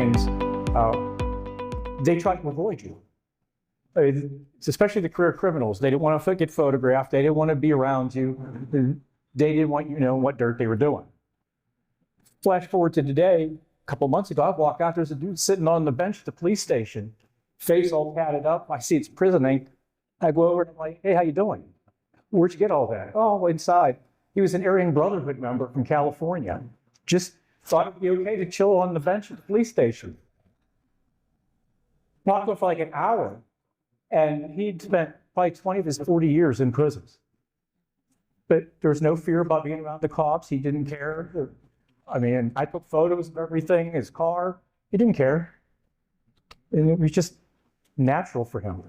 things, they try to avoid you. Especially the career criminals. They didn't want to get photographed. They didn't want to be around you. They didn't want you to know what dirt they were doing. Flash forward to today, a couple months ago, I walk out, there's a dude sitting on the bench at the police station, face all tatted up. I see it's prison ink. I go over and I'm like, hey, how you doing? Where'd you get all that? Oh, inside. He was an Aryan Brotherhood member from California. Just thought it'd be okay to chill on the bench at the police station. Talked to him for like an hour, and he'd spent probably 20 of his 40 years in prisons. But there was no fear about being around the cops. He didn't care. I mean, I took photos of everything, his car. He didn't care. And it was just natural for him.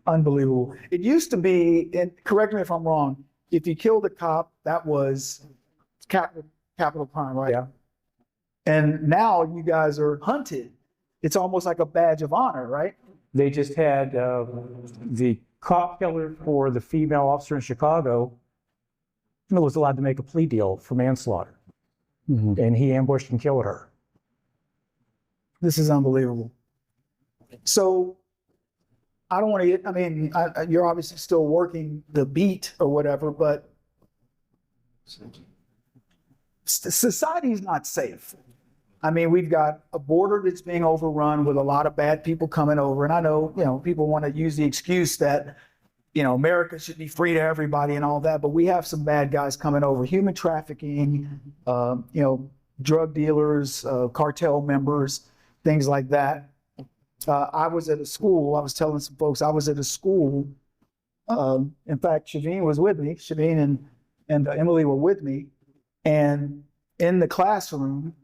Unbelievable. It used to be, and correct me if I'm wrong, if you killed a cop, that was capital crime, right? Yeah. And now you guys are hunted. It's almost like a badge of honor, right? They just had the cop killer for the female officer in Chicago was allowed to make a plea deal for manslaughter. Mm-hmm. And he ambushed and killed her. This is unbelievable. So I don't want to get, I mean, you're obviously still working the beat or whatever, but society's not safe. I mean, we've got a border that's being overrun with a lot of bad people coming over. And I know, people want to use the excuse that, America should be free to everybody and all that, but we have some bad guys coming over. Human trafficking, drug dealers, cartel members, things like that. I was at a school, I was telling some folks, I was at a school. In fact, Shaveen was with me. Shaveen and Emily were with me. And in the classroom,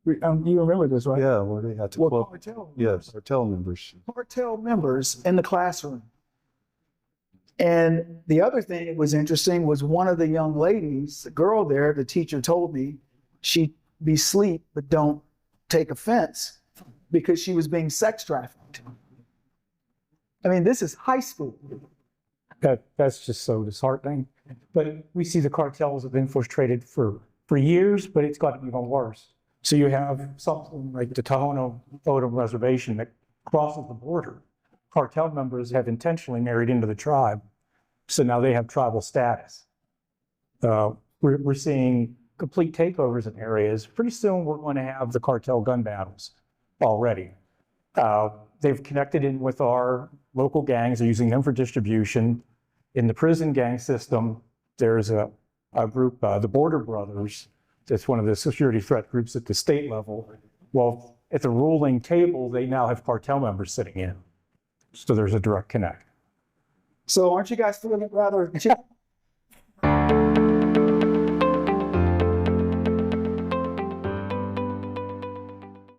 you remember this, right? Yeah, well, they had to cartel members. Cartel members in the classroom. And the other thing that was interesting was one of the young ladies, the girl there, the teacher told me she'd be asleep, but don't take offense because she was being sex trafficked. I mean, this is high school. That's just so disheartening. But we see the cartels have infiltrated for years, but it's gotten even worse. So you have something like the Tohono O'odham Reservation that crosses the border. Cartel members have intentionally married into the tribe, so now they have tribal status. We're seeing complete takeovers in areas. Pretty soon we're going to have the cartel gun battles already. They've connected in with our local gangs. They're using them for distribution. In the prison gang system, there's a group, the Border Brothers. That's one of the security threat groups at the state level. Well, at the ruling table, they now have cartel members sitting in. So there's a direct connect. So aren't you guys feeling rather